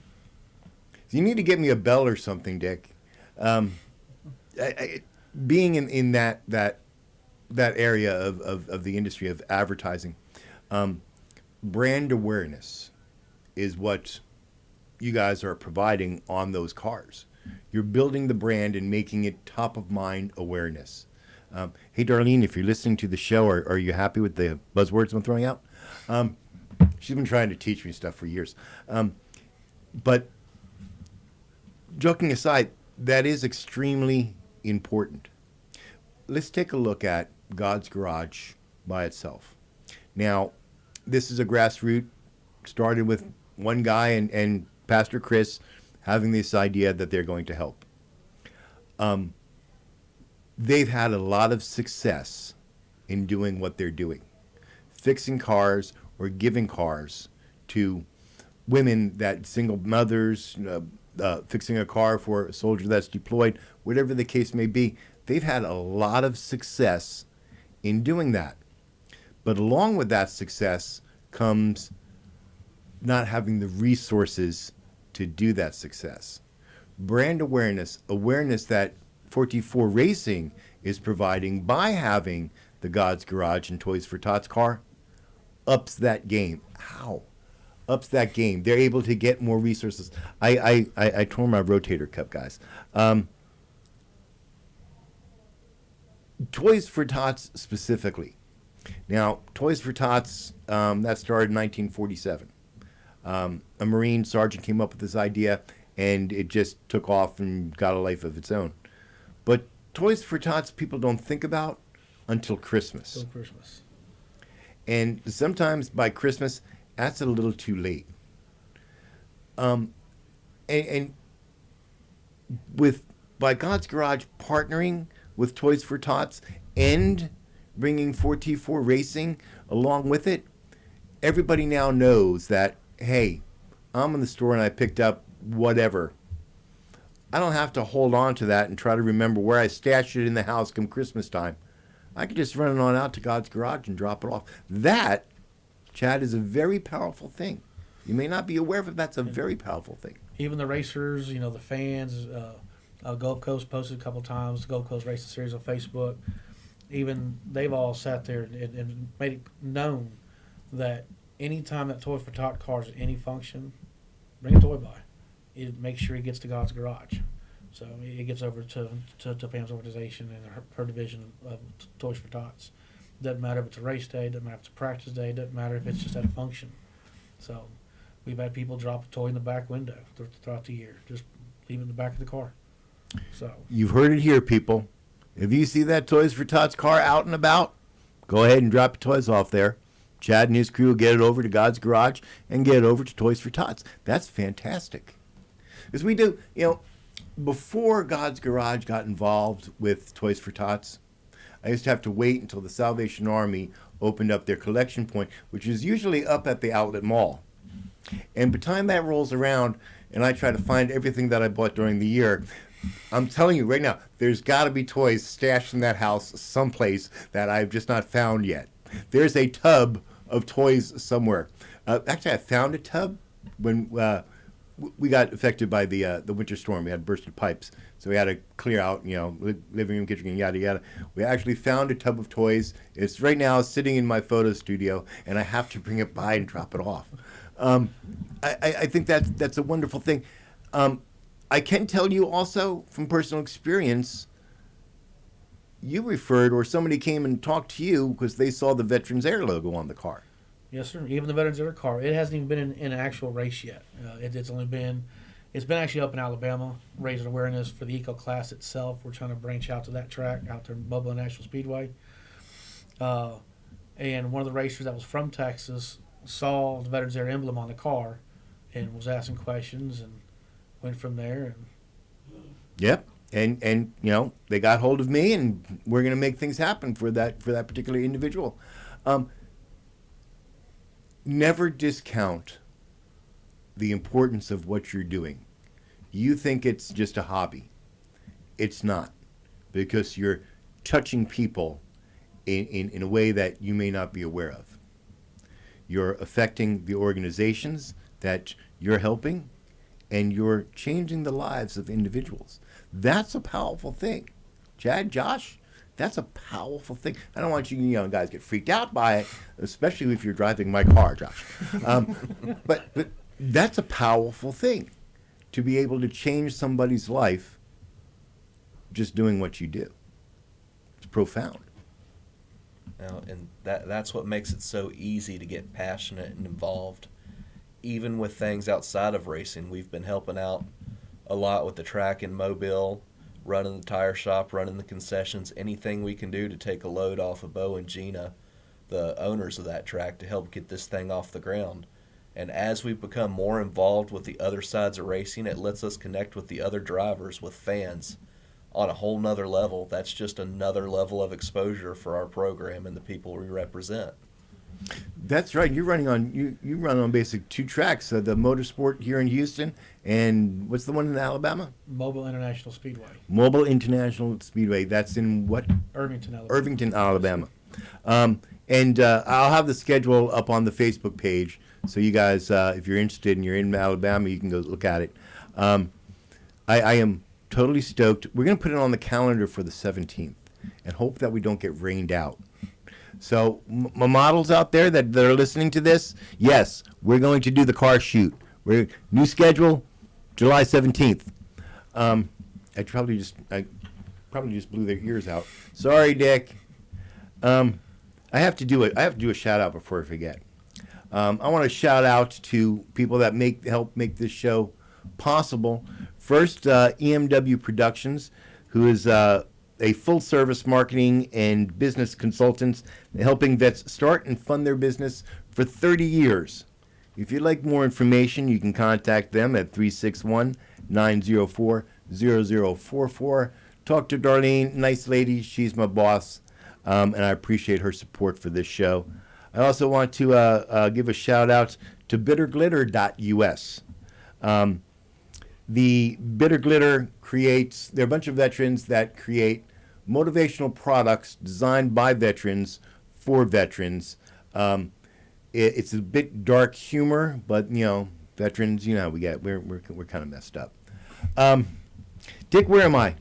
you need to get me a bell or something, Dick. Being in that area of the industry of advertising, brand awareness is what you guys are providing on those cars. You're building the brand and making it top of mind awareness. Hey, Darlene, if you're listening to the show, are you happy with the buzzwords I'm throwing out? She's been trying to teach me stuff for years. But joking aside, that is extremely important. Let's take a look at God's Garage by itself. Now, this is a grassroots, started with one guy and Pastor Chris having this idea that they're going to help. They've had a lot of success in doing what they're doing, fixing cars or giving cars to women, that single mothers, fixing a car for a soldier that's deployed, whatever the case may be. They've had a lot of success in doing that. But along with that success comes not having the resources to do that success. Brand awareness that 44 Racing is providing by having the God's Garage and Toys for Tots car ups that game. How? Ups that game. They're able to get more resources. I tore my rotator cuff, guys. Toys for Tots specifically. Now, Toys for Tots, that started in 1947. A Marine sergeant came up with this idea, and it just took off and got a life of its own. But Toys for Tots people don't think about until Christmas. Until Christmas. And sometimes by Christmas, that's a little too late. And by God's Garage partnering with Toys for Tots and bringing 44 Racing along with it, everybody now knows that, hey, I'm in the store and I picked up whatever. I don't have to hold on to that and try to remember where I stashed it in the house come Christmas time. I can just run it on out to God's Garage and drop it off. That, Chad, is a very powerful thing. You may not be aware of it, but that's a very powerful thing. Even the racers, the fans, Gulf Coast posted a couple times, the Gulf Coast Racing Series on Facebook. Even they've all sat there and made it known that anytime that Toy for Tot car is any function, bring a toy by. It makes sure it gets to God's Garage. So it gets over to Pam's organization and her division of Toys for Tots. Doesn't matter if it's a race day, doesn't matter if it's a practice day, doesn't matter if it's just at a function. So We've had people drop a toy in the back window throughout the year, just leave it in the back of the car. So You've heard it here, people. If you see that Toys for Tots car out and about, go ahead and drop your toys off there. Chad and his crew will get it over to God's Garage and get it over to Toys for Tots. That's fantastic. Because we do, before God's Garage got involved with Toys for Tots, I used to have to wait until the Salvation Army opened up their collection point, which is usually up at the outlet mall. And by the time that rolls around and I try to find everything that I bought during the year, I'm telling you right now, there's got to be toys stashed in that house someplace that I've just not found yet. There's a tub of toys somewhere. Actually, I found a tub when we got affected by the winter storm. We had bursted pipes, so we had to clear out, living room, kitchen, yada yada. We actually found a tub of toys. It's right now sitting in my photo studio, and I have to bring it by and drop it off. I think that's a wonderful thing. I can tell you also from personal experience, you referred or somebody came and talked to you because they saw the Veterans Air logo on the car. yes, sir. Even the Veterans Air car, it hasn't even been in an actual race yet. It's been actually up in Alabama, raising awareness for the Eco Class itself. We're trying to branch out to that track out there in Bubba National Speedway. And one of the racers that was from Texas saw the Veterans Air emblem on the car and was asking questions and went from there. Yep. And they got hold of me, and we're going to make things happen for that particular individual. Never discount the importance of what you're doing. You think it's just a hobby. It's not, because you're touching people in a way that you may not be aware of. You're affecting the organizations that you're helping, and you're changing the lives of individuals. That's a powerful thing. Chad, Josh, that's a powerful thing. I don't want you guys get freaked out by it, especially if you're driving my car, Josh. But that's a powerful thing, to be able to change somebody's life just doing what you do. It's profound. And that's what makes it so easy to get passionate and involved. Even with things outside of racing, we've been helping out a lot with the track in Mobile, running the tire shop, running the concessions, anything we can do to take a load off of Bo and Gina, the owners of that track, to help get this thing off the ground. And as we've become more involved with the other sides of racing, it lets us connect with the other drivers, with fans, on a whole nother level. That's just another level of exposure for our program and the people we represent. That's right. You're running on you run on basic two tracks, the Motorsport here in Houston, and what's the one in Alabama? Mobile International Speedway. Mobile International Speedway. That's in what? Irvington, Alabama. Irvington, Alabama. And I'll have the schedule up on the Facebook page, so you guys, if you're interested and you're in Alabama, you can go look at it. I am totally stoked. We're going to put it on the calendar for the 17th and hope that we don't get rained out. So my models out there that are listening to this, yes, we're going to do the car shoot. New schedule, July 17th. I probably just blew their ears out. Sorry, Dick. I have to do a shout out before I forget. I want to shout out to people that help make this show possible. First, EMW Productions, who is a full-service marketing and business consultant, helping vets start and fund their business for 30 years. If you'd like more information, you can contact them at 361-904-0044. Talk to Darlene, nice lady. She's my boss, and I appreciate her support for this show. I also want to give a shout-out to bitterglitter.us. The Bitter Glitter they're a bunch of veterans that create motivational products designed by veterans for veterans. It's a bit dark humor, but veterans, how we get. We're kind of messed up. Dick, where am I?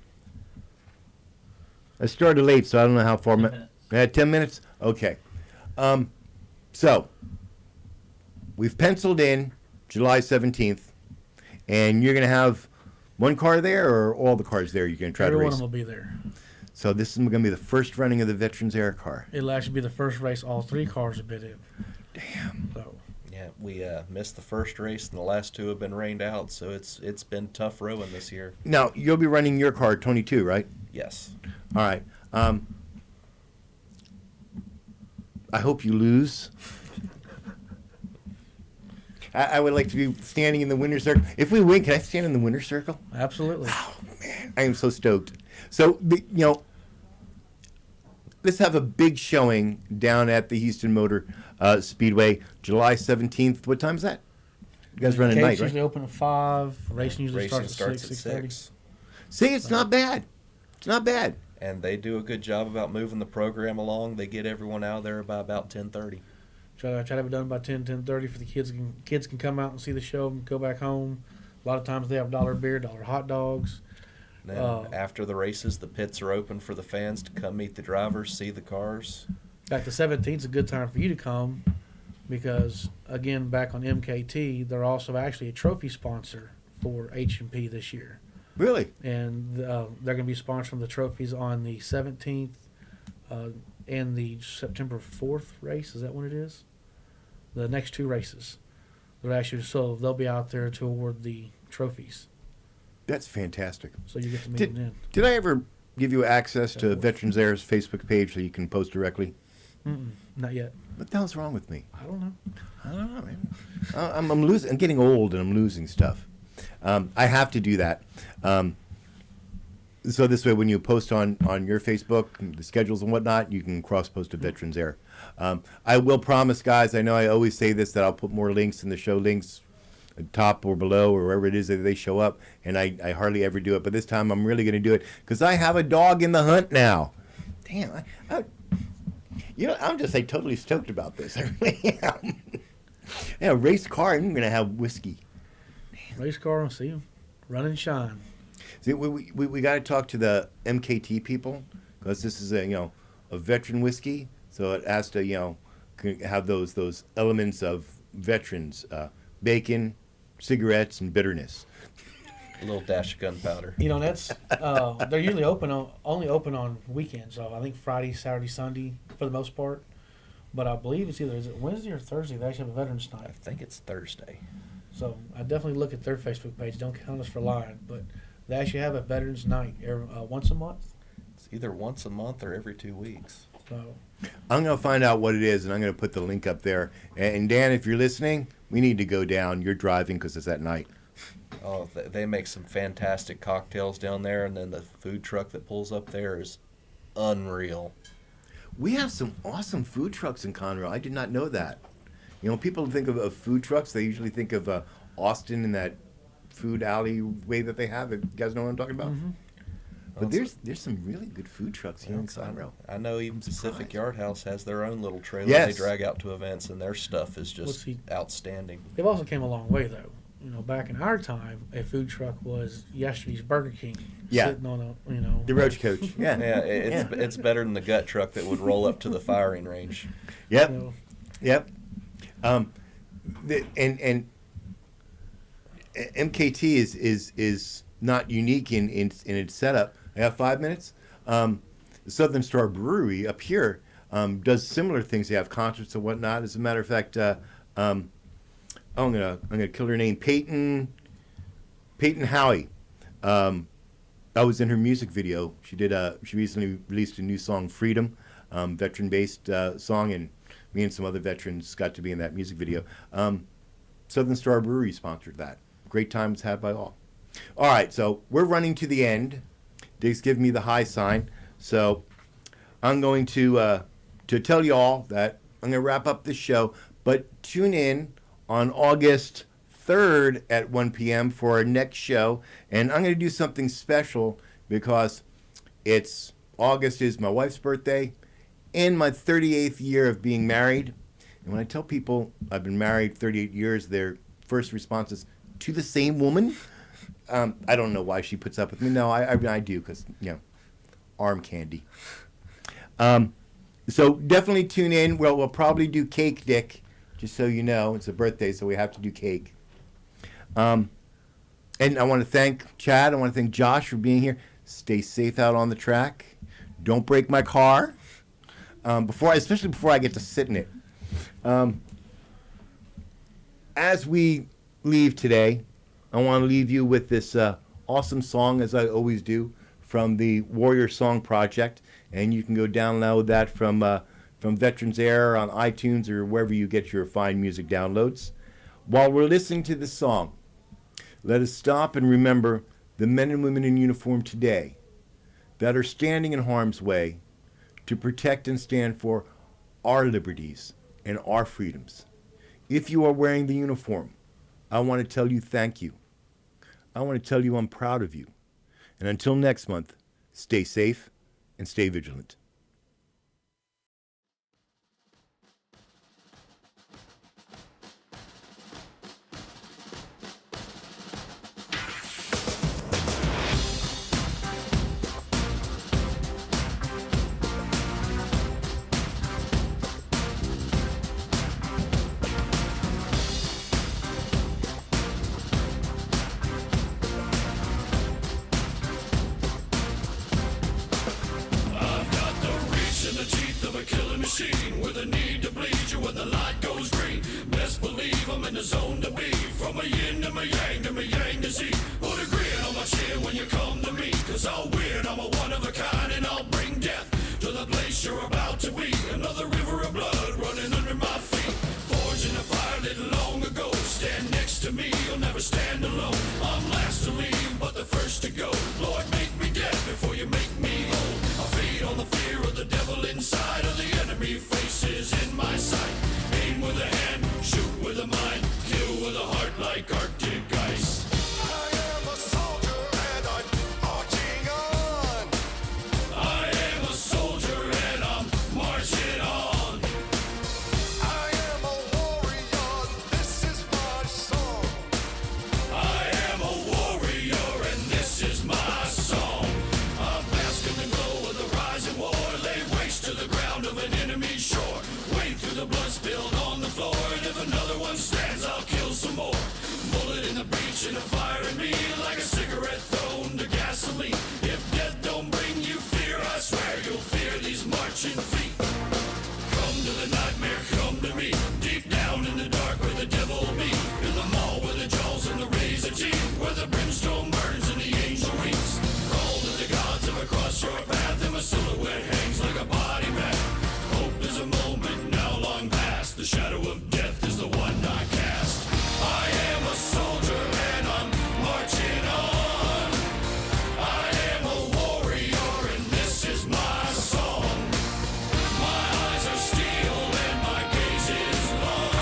I started late, so I don't know how far. 10 minutes. 10 minutes? Okay. So we've penciled in July 17th. And you're going to have one car there, or all the cars there you're going to try to race? Every one of them will be there. So this is going to be the first running of the Veterans Air car. It'll actually be the first race all three cars have been in. Damn. So. Yeah, Yeah, we missed the first race, and the last two have been rained out, so it's been tough rowing this year. Now, you'll be running your car, 22, right? Yes. All right. I hope you lose. I would like to be standing in the winner's circle. If we win, can I stand in the winner's circle? Absolutely. Oh, man, I am so stoked. So, let's have a big showing down at the Houston Motor Speedway, July 17th. What time is that? You guys run at night, Gates right? usually open at 5. Racing usually Racing starts at 6, 6:30. 6. See, it's not bad. It's not bad. And they do a good job about moving the program along. They get everyone out of there by about 10:30. Try to have it done by 10:30 for the kids can come out and see the show and go back home. A lot of times they have $1 beer, $1 hot dogs. Then after the races, the pits are open for the fans to come meet the drivers, see the cars. In fact, the 17th is a good time for you to come because, again, back on MKT, they're also actually a trophy sponsor for H&P this year. Really? And they're going to be sponsoring the trophies on the 17th and the September 4th race. Is that when it is? The next two races. So they'll be out there to award the trophies. That's fantastic. So you get to meet them then. Did I ever give you access to Veterans Air's Facebook page so you can post directly? Not yet. What the hell's wrong with me? I don't know. I don't know, man. I'm losing. I'm getting old and I'm losing stuff. I have to do that. So this way, when you post on your Facebook, the schedules and whatnot, you can cross-post to Veterans Air. I will promise, guys, I know I always say this, that I'll put more links in the show links, top or below or wherever it is that they show up, and I hardly ever do it. But this time I'm really going to do it because I have a dog in the hunt now. Damn, I'm just like totally stoked about this. I really am. Yeah, race car, I'm going to have whiskey. Race car, I'll see them. Run and shine. See, we got to talk to the MKT people because this is a veteran whiskey, so it has to have those elements of veterans, bacon, cigarettes, and bitterness. A little dash of gunpowder. That's they're usually only open on weekends. So I think Friday, Saturday, Sunday for the most part. But I believe is it Wednesday or Thursday they actually have a Veterans Night. I think it's Thursday. So I definitely look at their Facebook page. Don't count us for lying, but they actually have a Veterans Night once a month. It's either once a month or every 2 weeks. So I'm going to find out what it is, and I'm going to put the link up there. And Dan, if you're listening, we need to go down. You're driving because it's at night. Oh, they make some fantastic cocktails down there, and then the food truck that pulls up there is unreal. We have some awesome food trucks in Conroe. I did not know that. People think of food trucks. They usually think of Austin and that food alley way that they have. You guys know what I'm talking about? Mm-hmm. But there's some really good food trucks here in Conroe. I know even Pacific Yard House has their own little trailer they drag out to events, and their stuff is just outstanding. They've also came a long way, though. Back in our time, a food truck was yesterday's Burger King. Yeah. Sitting on the Roach Coach. Yeah. Yeah, it's better than the gut truck that would roll up to the firing range. Yep. Yep. MKT is not unique in its setup. I have 5 minutes. The Southern Star Brewery up here does similar things. They have concerts and whatnot. As a matter of fact, I'm gonna kill her name, Peyton Howie. I was in her music video. She recently released a new song, Freedom, veteran-based song, and me and some other veterans got to be in that music video. Southern Star Brewery sponsored that. Great times had by all. All right, so we're running to the end. Dick's giving me the high sign, so I'm going to tell you all that I'm going to wrap up this show, but tune in on August 3rd at 1 p.m. for our next show, and I'm going to do something special because August is my wife's birthday and my 38th year of being married. And when I tell people I've been married 38 years, their first response is, to the same woman? I don't know why she puts up with me. No, I do because, arm candy. So definitely tune in. We'll probably do cake, Dick, just so you know. It's a birthday, so we have to do cake. And I want to thank Chad. I want to thank Josh for being here. Stay safe out on the track. Don't break my car. Especially before I get to sit in it. as we leave today, I want to leave you with this awesome song, as I always do, from the Warrior Song Project. And you can go download that from Veterans Air on iTunes or wherever you get your fine music downloads. While we're listening to this song, let us stop and remember the men and women in uniform today that are standing in harm's way to protect and stand for our liberties and our freedoms. If you are wearing the uniform, I want to tell you thank you. I want to tell you I'm proud of you. And until next month, stay safe and stay vigilant. Machine with a need to bleed you when the light goes green. Best believe I'm in the zone to be. From a yin to my yang to Z. Put a grin on my chin when you come to me. Cause I'll win, I'm a one of a kind. And I'll bring death to the place you're about to be. Another river of blood running under my feet. Forged in a fire lit long ago. Stand next to me, you'll never stand alone. I'm last to leave, but the first to go. Lord, make me dead before you make me old. I feed on the fear of the devil inside of the enemy faces in my sight. Aim with a hand, shoot with a mind, kill with a heart like Arctic ice. I am a soldier and I'm marching on. I am a soldier and I'm marching on. I am a warrior, this is my song. I am a warrior and this is my song. I'm basking the glow of the rising war. Lay waste to the ground of an enemy shore. Wade through the blood spilled on the floor. And if another one stands, I'll kill some more. Bullet in the breach and a fire in me. Like a cigarette thrown to gasoline. If death don't bring you fear, I swear you'll fear these marching feet. Come to the nightmare, come to me. Deep down in the dark where the devil be. In the mall where the jaws and the razor teeth. Where the brimstone burns and the angel weeps. Crawl to the gods of across your path. And my silhouette hangs like a body bag. Hope is a moment now long past. The shadow of death is the one I cast. I am a soldier and I'm marching on. I am a warrior and this is my song. My eyes are steel and my gaze is long.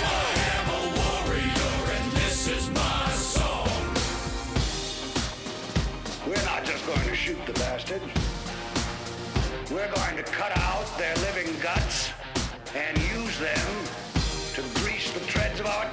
I am a warrior and this is my song. We're not just going to shoot the bastard. We're going to cut out their living guts and use them to grease the treads of our